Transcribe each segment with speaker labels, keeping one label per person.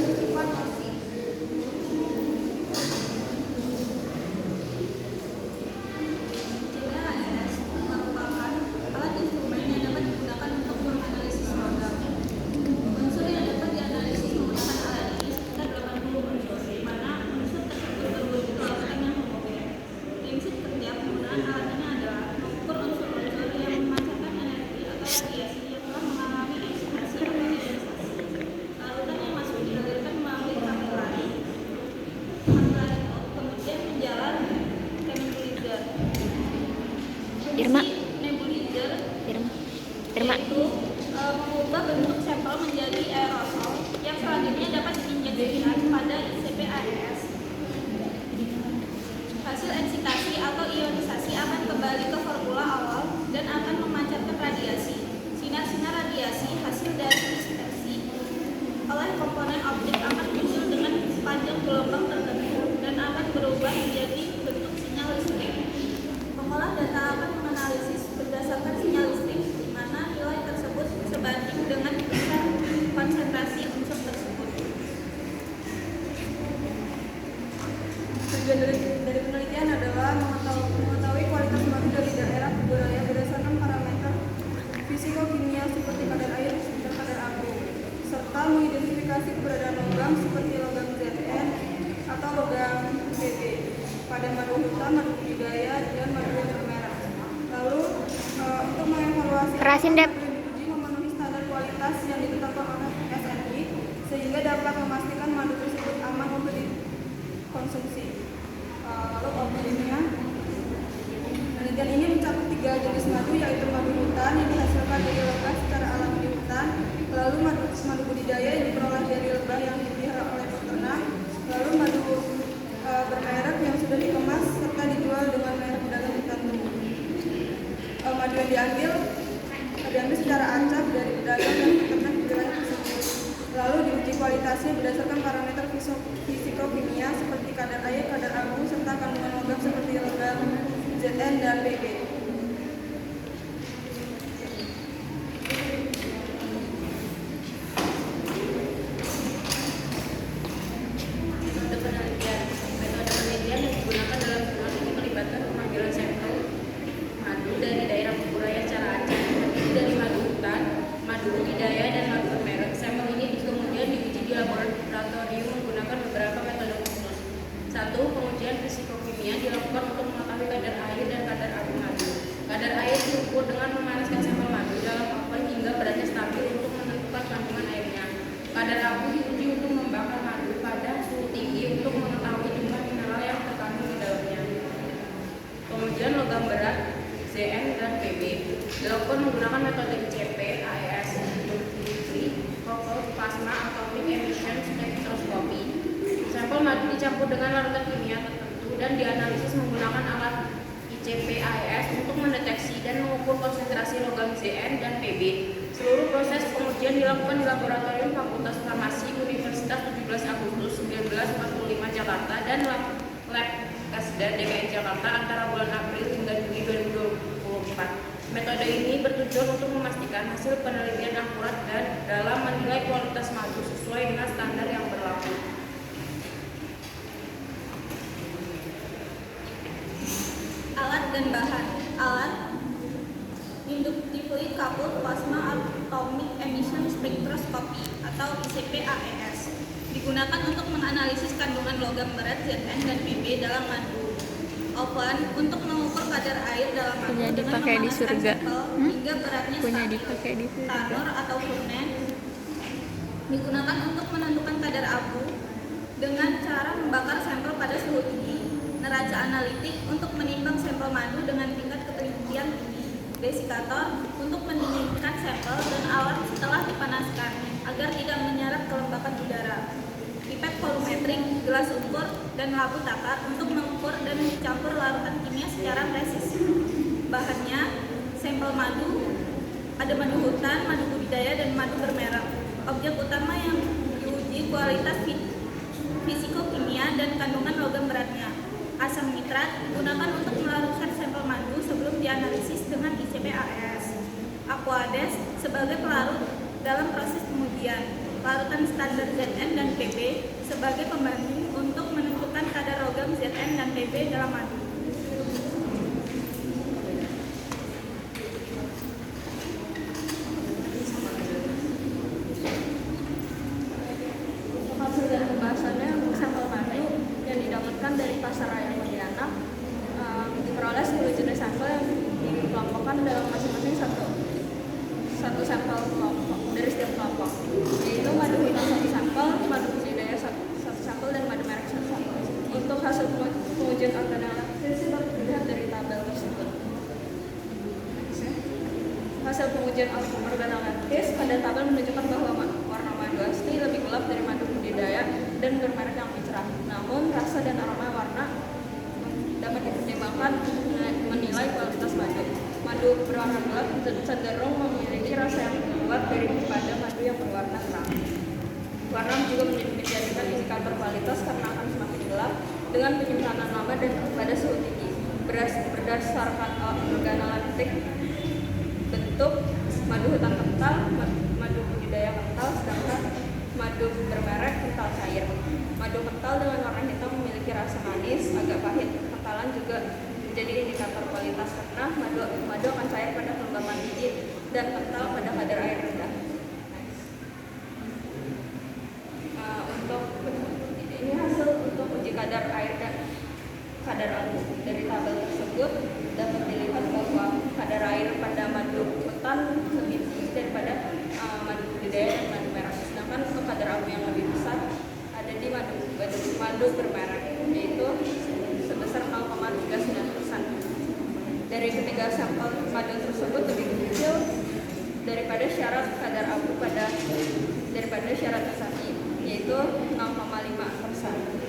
Speaker 1: bersifat masif. CPAS merupakan alat instrumen yang dapat digunakan untuk menganalisis logam. Unsur yang dapat dianalisis menggunakan alat ini sekitar 80 unsur, di mana unsur tersebut berwujud lautan yang homogen. Prinsip kerja penggunaan alat ini adalah mengukur unsur-unsur yang memancarkan energi atau radiasi yang telah mengalami eksitasi atau ionisasi. Larutan yang masuk dialirkan melalui kapilari kemudian menjalar ke nebulizer.
Speaker 2: Irma.
Speaker 1: Fungsi nebulizer
Speaker 2: Irma.
Speaker 1: yaitu mengubah bentuk sampel menjadi aerosol yang selanjutnya dapat diinjeksikan pada CPAS. Hasil eksitasi atau ionisasi akan kembali ke formula awal dan akan memancarkan radiasi. Sinar-sinar radiasi hasil dari dispersi oleh komponen objek akan muncul dengan panjang gelombang tertentu dan akan berubah menjadi bentuk sinyal listrik. Pengolah data akan menganalisis berdasarkan sinyal listrik, di mana nilai tersebut sebanding dengan besar konsentrasi unsur tersebut.
Speaker 3: Tujuan dari penelitian adalah mengetahui kualitas madu dari daerah budaya berdasarkan parameter fisiko-kimia seperti kadar air dan kadar abu, serta mengidentifikasi keberadaan logam seperti logam Zn atau logam Pb pada madu hutan, madu budidaya, dan madu yang bermerek. Lalu untuk mengevaluasi
Speaker 2: Kerasin, Dep.
Speaker 3: madu yang diuji memenuhi standar kualitas yang ditetapkan oleh SNI sehingga dapat memastikan madu tersebut aman untuk dikonsumsi. Lalu objeknya, penelitian ini mencakup 3 jenis madu, yaitu madu hutan yang dihasilkan dari lebah secara alami di hutan, lalu madu budidaya yang diperoleh dari lebah yang dipelihara oleh peternak, lalu madu bermerek yang sudah dikemas serta dijual dengan merek pedagang tertentu. Madu yang diambil secara acak dari pedagang dan peternak di wilayah tersebut. Lalu diuji kualitasnya berdasarkan parameter fisiko-kimia seperti kadar air, kadar abu, serta kandungan logam seperti logam Zn dan Pb.
Speaker 4: Metode penelitian yang digunakan dalam jurnal ini melibatkan pengambilan sampel madu dari daerah budidaya secara acak, terdiri dari madu hutan, madu budidaya, dan madu bermerek. Sampel ini kemudian diuji di laboratorium menggunakan beberapa metode khusus. 1. Pengujian fisiko-kimia dilakukan untuk mengetahui kadar air dan kadar abu madu. Kadar air diukur dengan memanaskan sampel madu dalam oven hingga beratnya stabil untuk menentukan kandungan airnya. Kadar abu diuji untuk membakar madu pada suhu tinggi untuk mengetahui jumlah mineral yang terkandung di dalamnya. Pengujian logam berat Zn dan Pb dilakukan menggunakan metode ICP, AES, plasma atomic emission spectroscopy. Sampel madu dicampur dengan larutan kimia tertentu dan dianalisis menggunakan alat ICP AES untuk mendeteksi dan mengukur konsentrasi logam Zn dan Pb. Seluruh proses pengujian dilakukan di Laboratorium Fakultas Farmasi Universitas 17 Agustus 1945 Jakarta dan Lab Kesda DKI Jakarta antara bulan April hingga Juli 2024. Metode ini bertujuan untuk memastikan hasil penelitian akurat dan dalam menilai kualitas madu sesuai dengan standar yang berlaku.
Speaker 1: Alat dan bahan. Alat Inductively Coupled Plasma Atomic Emission Spectroscopy atau ICP-AES digunakan untuk menganalisis kandungan logam berat Zn dan Pb dalam madu. Oven untuk mengukur kadar air dalam madu
Speaker 2: Punya
Speaker 1: dengan
Speaker 2: dipakai di
Speaker 1: memanaskan
Speaker 2: surga.
Speaker 1: sampel hingga beratnya
Speaker 2: Punya
Speaker 1: stabil.
Speaker 2: dipakai di surga.
Speaker 1: Tanur atau furnen digunakan untuk menentukan kadar abu dengan cara membakar sampel pada suhu tinggi. Neraca analitik untuk menimbang sampel madu dengan tingkat ketelitian tinggi. Desikator untuk mendinginkan sampel dan alat setelah dipanaskan agar tidak menyerap kelembapan udara. Pipet volumetrik, gelas ukur, dan labu takar untuk mengukur dan mencampur larutan kimia secara presis. Bahannya, sampel madu, ada madu hutan, madu budidaya, dan madu bermerek. Objek utama yang diuji kualitas fisiko-kimia dan kandungan logam beratnya. Asam nitrat digunakan untuk melarutkan sampel madu sebelum dianalisis dengan ICP-AES. Aquades sebagai pelarut dalam proses pengujian. larutan standar Zn dan Pb sebagai pembanding untuk menentukan kadar logam Zn dan Pb dalam madu. Hasil dan pembahasannya untuk sampel madu yang didapatkan dari pasar raya Pontianak diperoleh 10 jenis sampel yang dikelompokkan dalam masing-masing satu sampel kelompok dari setiap kelompok, yaitu madu hitam 1 sampel, madu budidaya 1 sampel, dan madu merek 1 sampel. Untuk hasil pengujian organoleptis dapat dilihat dari tabel tersebut. Hasil pengujian organoleptis pada tabel menunjukkan bahwa warna madu asli lebih gelap dari madu budidaya dan bermerek yang lebih cerah. Namun rasa dan aroma warna dapat dipertimbangkan menilai kualitas madu. Madu berwarna gelap cenderung memiliki rasa yang kuat daripada madu yang berwarna terang. Warna juga menjadikan indikator kualitas karena akan semakin gelap dengan penyimpanan lama dan pada suhu tinggi. Berdasarkan organoleptik bentuk, madu hutan kental, madu budidaya kental, sedangkan madu bermerek kental cair. Madu kental dengan warna hitam memiliki rasa manis, agak pahit. Kentalan juga menjadi indikator kualitas karena madu akan cair pada kelembapan biji dan kental pada kadar air rendah. Ini hasil untuk uji kadar air dan kadar abu. Dari tabel tersebut dapat dilihat bahwa kadar air pada madu hutan lebih tinggi daripada madu budidaya dan madu merah. Sedangkan untuk kadar abu yang lebih besar ada di madu bermerek, yaitu sebesar 0,39%. Dari ketiga sampel madu tersebut lebih kecil daripada syarat kadar abu daripada syarat asasi, yaitu 0,5%.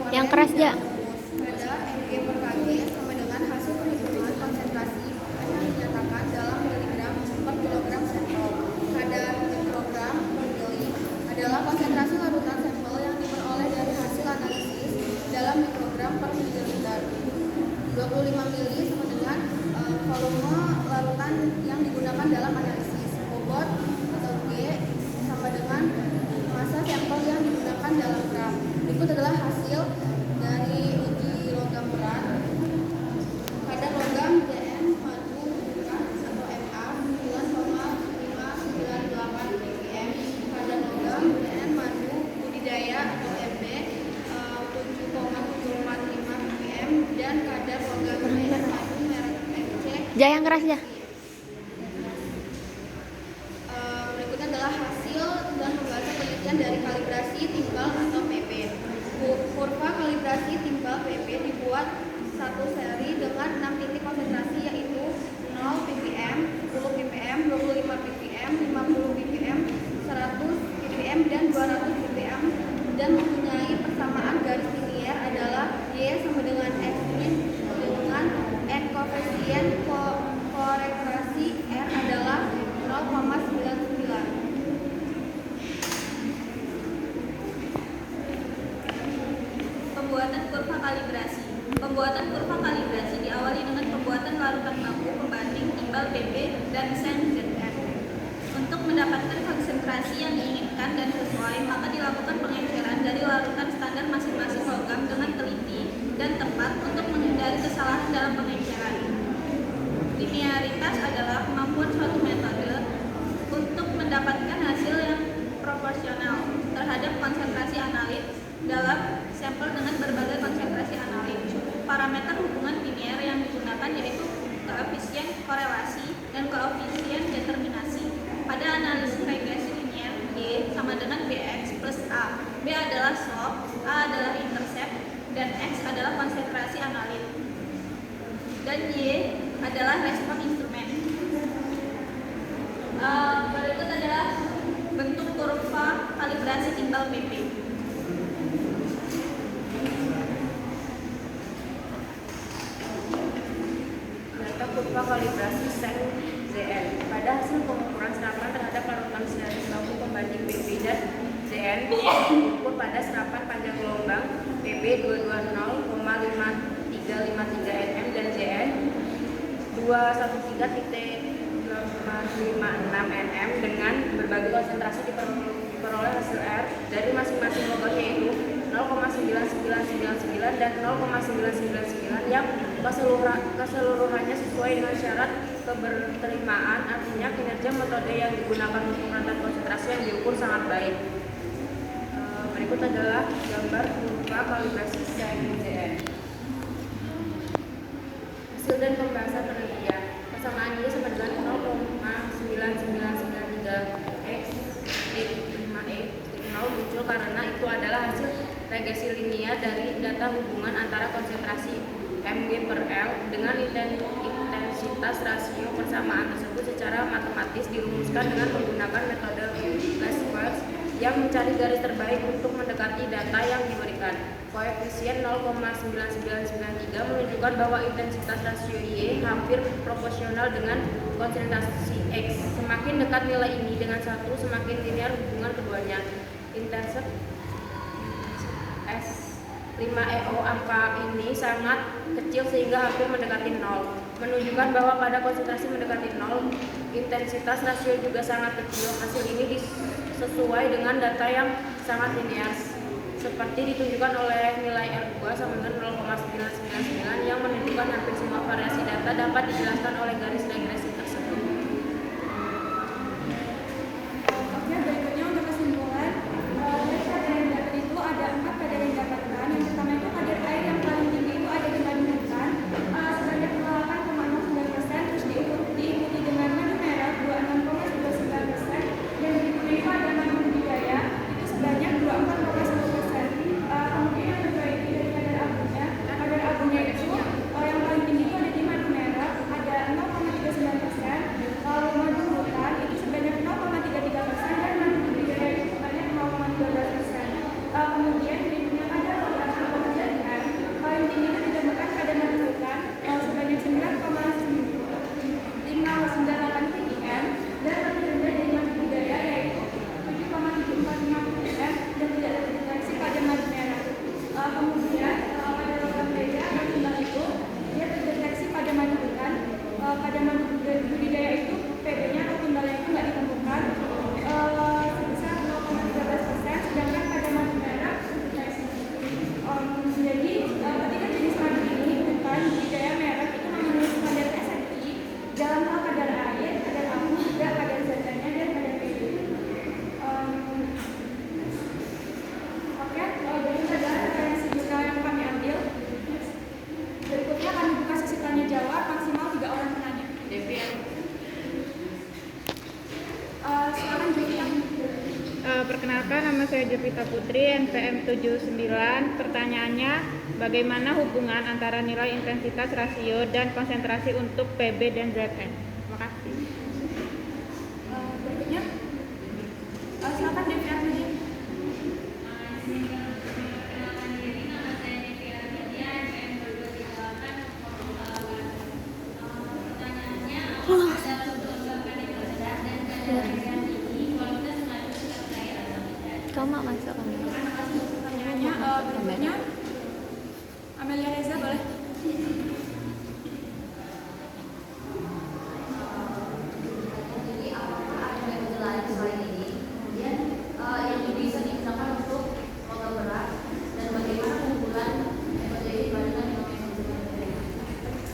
Speaker 2: Yang keras ya.
Speaker 3: Pada mg per kg sama dengan hasil perhitungan konsentrasi yang dinyatakan dalam miligram per kilogram sampel. Kadar mikrogram per mili adalah konsentrasi larutan sampel yang diperoleh dari hasil analisis dalam mikrogram per mililiter. 25 mili sama dengan volume larutan yang digunakan dalam analisis. Bobot atau G sama dengan massa sampel yang digunakan dalam gram. Berikut adalah hasil dari uji logam berat. Kadar logam Zn madu berat atau Ma 9,598 ppm. Kadar logam Zn madu budidaya atau Mb 7,745 ppm dan kadar logam Zn madu merek MC.
Speaker 2: Yang keras ya.
Speaker 3: Berikutnya adalah hasil dan pembahasan penelitian dari kalibrasi timbal atau PP. Kurva kalibrasi timbal PP dibuat satu seri dengan 6 titik konsentrasi, yaitu 0 ppm, 10 ppm, 25 ppm, 50 ppm, 100 ppm, dan 200 ppm, dan mempunyai persamaan garis linier adalah Y sama dengan X min dengan N koefisien korekrasi R adalah 0,99.
Speaker 1: Pembuatan kurva kalibrasi diawali dengan pembuatan larutan baku pembanding timbal Pb dan sen Zn. Untuk mendapatkan konsentrasi yang diinginkan dan sesuai, maka dilakukan pengenceran dari larutan standar masing-masing logam dengan teliti dan tepat untuk menghindari kesalahan dalam pengenceran. Linearitas adalah kemampuan suatu metode untuk mendapatkan hasil yang proporsional terhadap konsentrasi analit dalam sampel dengan berbagai konsentrasi analit. Parameter hubungan linear yang digunakan yaitu koefisien korelasi dan koefisien determinasi. Pada analisis regresi linear, Y sama dengan Bx plus A. B adalah slope, A adalah intercept, dan X adalah konsentrasi analit. Dan Y adalah respon instrumen. Berikut adalah bentuk kurva kalibrasi timbal PP.
Speaker 4: berupa kalibrasi Seng ZN. Pada hasil pengukuran serapan terhadap larutan siaris baku pembanding PB dan ZN diukur pada serapan panjang gelombang PB 220,5353 nm dan ZN 213,556 nm dengan berbagai konsentrasi diperoleh hasil R dari masing-masing logam yaitu 0,9999 dan 0,999 yang keseluruhannya sesuai dengan syarat keberterimaan, artinya kinerja metode yang digunakan untuk menentukan konsentrasi yang diukur sangat baik. Berikut adalah gambar berupa kalibrasi CMZN. Hasil dan pembahasan penelitian. Persamaan ini sama dengan 0,9993 x 5e 0 muncul karena itu adalah hasil regresi linear dari data hubungan antara konsentrasi Mg per L dengan intensitas rasio persamaan tersebut secara matematis dirumuskan dengan menggunakan metode least squares yang mencari garis terbaik untuk mendekati data yang diberikan. Koefisien 0,9993 menunjukkan bahwa intensitas rasio Y hampir proporsional dengan konsentrasi X. Semakin dekat nilai ini dengan 1, semakin linear hubungan keduanya. Intensitas S5EO angka ini sangat kecil sehingga hampir mendekati 0, menunjukkan bahwa pada konsentrasi mendekati 0, intensitas rasio juga sangat kecil. Hasil ini sesuai dengan data yang sangat linear, seperti ditunjukkan oleh nilai R2 sama dengan 0,999 yang menunjukkan hampir semua variasi data dapat dijelaskan oleh garis regresi tersebut.
Speaker 3: Oke, berikutnya untuk kesimpulan. Dari kadar yang dapat itu ada 4 kadar yang didapatkan. Yang pertama itu kadar air yang paling tinggi itu ada di madu hutan sebanyak 8,09%, terus diikuti dengan madu merah 26,99%, dan berikutnya itu ada madu budidaya itu sebanyak 24,1%. Kemudian yang kedua itu dari kadar abunya. Kadar abunya itu yang paling tinggi itu ada di madu merah ada 0,39%, lalu madu hutan itu sebanyak 0,33%, dan madu budidaya itu sebanyak 0,12%. Kemudian berikutnya ada pembelajaran paling tinggi itu ditemukan pada madu hutan sebanyak 9,598 ppm, dan lebih rendah dari madu budidaya yaitu 7,745 ppm dan tidak terdeteksi pada madu merah. Kemudian pada logam beda atau timbal itu dia terdeteksi pada madu hutan. Pada madu budidaya itu PB-nya atau timbalnya itu nggak ditemukan sebesar 0,13%, sedangkan pada madu merah terdeteksi. Jadi ketika jenis madu ini hutan budidaya merah itu memenuhi standar SNI dalam hal kadar air, kadar abu, juga kadar zatnya dan kadar PB. Oke, berikut adalah referensi jurnal yang kami ambil. Berikutnya kami buka sesi tanya jawab maksimal 3 orang penanya. Silakan Jovita.
Speaker 5: Perkenalkan, nama saya Jovita Putri, NPM 79. Pertanyaannya, bagaimana hubungan antara nilai intensitas rasio dan konsentrasi untuk PB dan ZN? Terima kasih.
Speaker 3: Berikutnya, silakan Devi Armidi.
Speaker 2: Kamu masuk kamu.
Speaker 3: Pertanyaannya berikutnya, Amelia Reza boleh.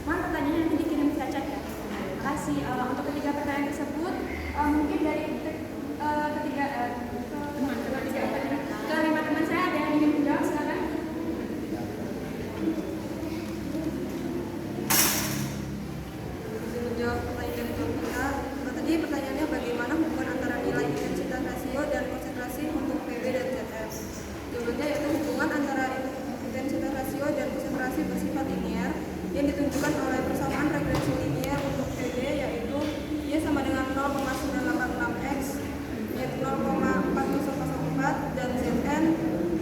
Speaker 3: Mohon pertanyaannya nanti dikirim via chat ya. Terima kasih. Untuk ketiga pertanyaan tersebut, mungkin dari kelima teman saya ada yang ingin menjawab, silakan.
Speaker 6: Menjawab pertanyaan dari Jovita. Tadi pertanyaannya bagaimana hubungan antara nilai intensitas rasio dan konsentrasi untuk PB dan ZN. Jawabannya yaitu hubungan antara intensitas rasio dan konsentrasi bersifat linear yang ditunjukkan oleh persamaan regresi linear untuk PB yaitu Y sama dengan 0,986 x yaitu 0,4004 dan ZN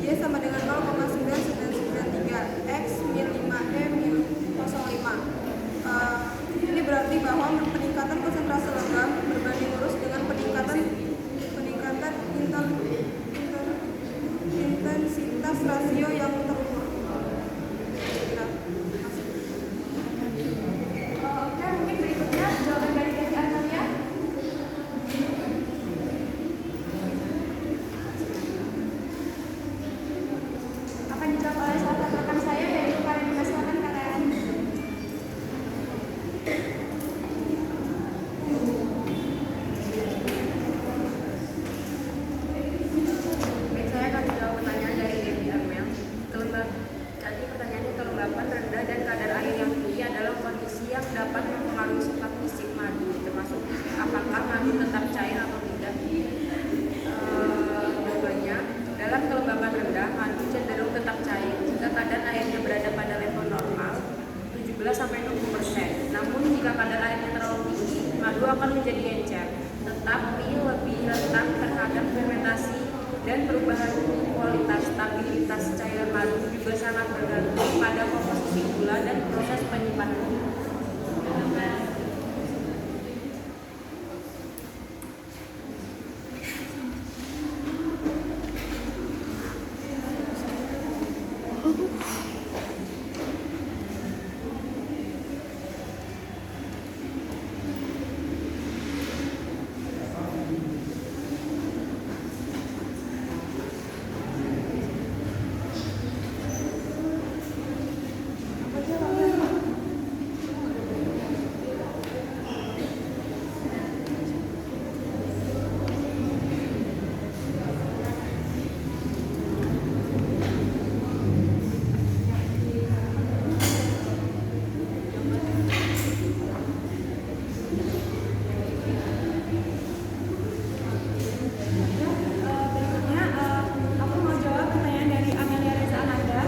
Speaker 6: Y sama dengan 0,9993 x min 5e min 05. Ini berarti
Speaker 4: 15-20%. Namun jika kadar airnya terlalu tinggi, madu akan menjadi encer, tetapi lebih rentan terhadap fermentasi dan perubahan kualitas. Stabilitas cairan madu juga sangat bergantung pada komposisi gula dan proses penyimpanan.
Speaker 3: Berikutnya, aku mau jawab pertanyaan dari Amelia Reza Ananda.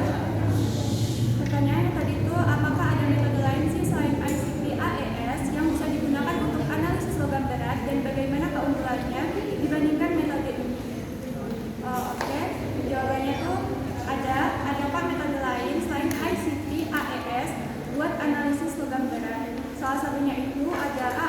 Speaker 3: Pertanyaannya tadi itu, apakah ada metode lain sih selain ICP AES yang bisa digunakan untuk analisis logam berat dan bagaimana keunggulannya dibandingkan metode ini? Oke, jawabannya itu ada pak metode lain selain ICP AES buat analisis logam berat. Salah satunya itu adalah